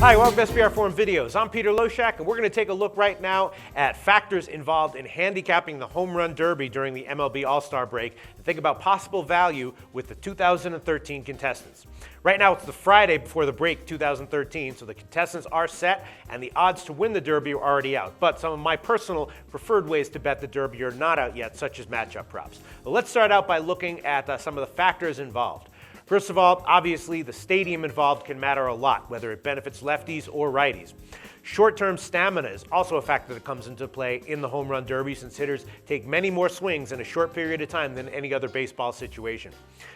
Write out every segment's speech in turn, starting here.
Hi, welcome to SBR Forum Videos. I'm Peter Loshak, and we're going to take a look right now at factors involved in handicapping the Home Run Derby during the MLB All-Star break and think about possible value with the 2013 contestants. Right now, it's the Friday before the break 2013, so the contestants are set and the odds to win the Derby are already out. But some of my personal preferred ways to bet the Derby are not out yet, such as matchup props. Well, let's start out by looking at some of the factors involved. First of all, obviously, the stadium involved can matter a lot, whether it benefits lefties or righties. Short-term stamina is also a factor that comes into play in the Home Run Derby, since hitters take many more swings in a short period of time than any other baseball situation.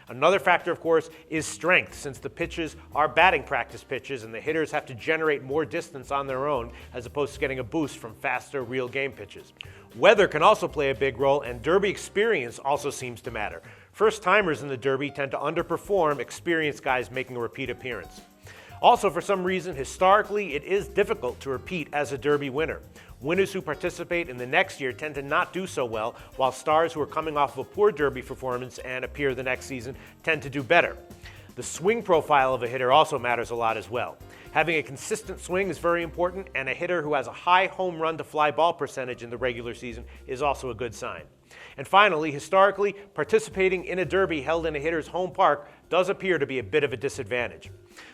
Another factor, of course, is strength, since the pitches are batting practice pitches and the hitters have to generate more distance on their own as opposed to getting a boost from faster real game pitches. Weather can also play a big role, and Derby experience also seems to matter. First-timers in the Derby tend to underperform experienced guys making a repeat appearance. Also, for some reason, historically, it is difficult to repeat as a Derby winner. Winners who participate in the next year tend to not do so well, while stars who are coming off of a poor Derby performance and appear the next season tend to do better. The swing profile of a hitter also matters a lot as well. Having a consistent swing is very important, and a hitter who has a high home run to fly ball percentage in the regular season is also a good sign. And finally, historically, participating in a Derby held in a hitter's home park does appear to be a bit of a disadvantage.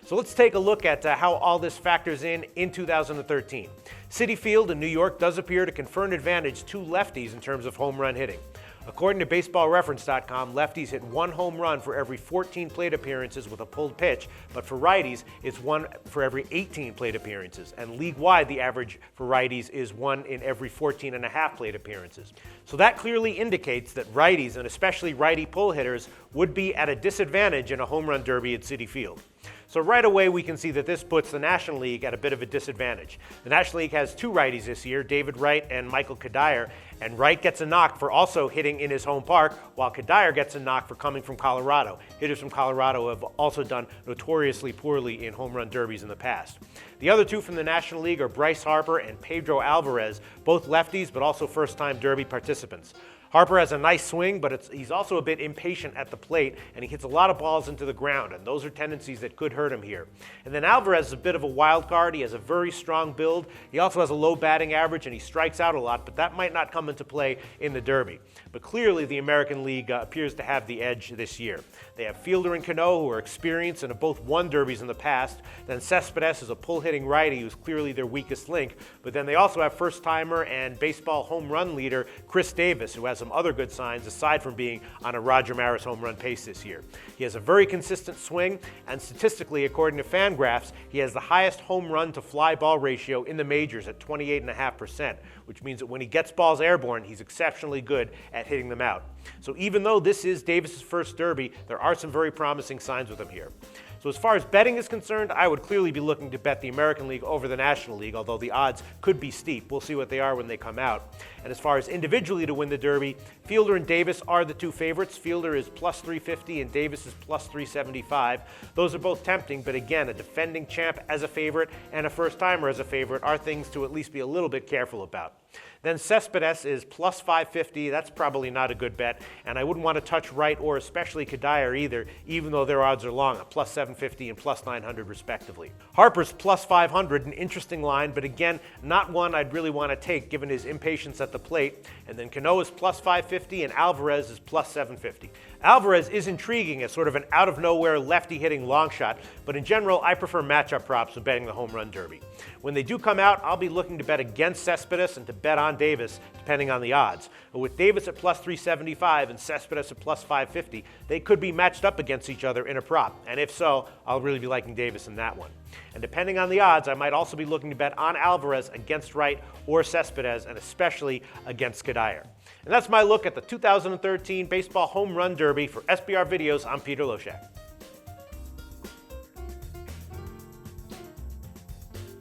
So let's take a look at how all this factors in 2013. Citi Field in New York does appear to confer an advantage to lefties in terms of home run hitting. According to BaseballReference.com, lefties hit 1 home run for every 14 plate appearances with a pulled pitch, but for righties, it's 1 for every 18 plate appearances. And league-wide, the average for righties is 1 in every 14.5 plate appearances. So that clearly indicates that righties, and especially righty pull hitters, would be at a disadvantage in a home run derby at Citi Field. So right away, we can see that this puts the National League at a bit of a disadvantage. The National League has 2 righties this year, David Wright and Michael Kadire, and Wright gets a knock for also hitting in his home park, while Kadire gets a knock for coming from Colorado. Hitters from Colorado have also done notoriously poorly in home run derbies in the past. The other 2 from the National League are Bryce Harper and Pedro Alvarez, both lefties but also first-time Derby participants. Harper has a nice swing, but he's also a bit impatient at the plate, and he hits a lot of balls into the ground, and those are tendencies that could hurt him here. And then Alvarez is a bit of a wild card. He has a very strong build. He also has a low batting average, and he strikes out a lot, but that might not come into play in the Derby. But clearly, the American League appears to have the edge this year. They have Fielder and Cano, who are experienced and have both won derbies in the past. Then Cespedes is a pull-hitting righty who's clearly their weakest link. But then they also have first-timer and baseball home run leader Chris Davis, who has some other good signs aside from being on a Roger Maris home run pace this year. He has a very consistent swing, and statistically, according to Fangraphs, he has the highest home run to fly ball ratio in the majors at 28.5%, which means that when he gets balls airborne, he's exceptionally good at hitting them out. So even though this is Davis's first Derby, there are some very promising signs with him here. So as far as betting is concerned, I would clearly be looking to bet the American League over the National League, although the odds could be steep. We'll see what they are when they come out. And as far as individually to win the Derby, Fielder and Davis are the 2 favorites. Fielder is plus 350 and Davis is plus 375. Those are both tempting, but again, a defending champ as a favorite and a first-timer as a favorite are things to at least be a little bit careful about. Then Cespedes is plus 550. That's probably not a good bet, and I wouldn't want to touch Wright or especially Kadire either, even though their odds are long at plus 750 and plus 900 respectively. Harper's plus 500, an interesting line, but again, not one I'd really want to take given his impatience at the plate. And then Cano is plus 550 and Alvarez is plus 750. Alvarez is intriguing as sort of an out-of-nowhere lefty-hitting long shot, but in general, I prefer matchup props when betting the Home Run Derby. When they do come out, I'll be looking to bet against Cespedes and to bet on Davis, depending on the odds. But with Davis at plus 375 and Cespedes at plus 550, they could be matched up against each other in a prop. And if so, I'll really be liking Davis in that one. And depending on the odds, I might also be looking to bet on Alvarez against Wright or Cespedes, and especially against Kadire. And that's my look at the 2013 Baseball Home Run Derby. For SBR Videos, I'm Peter Loshak.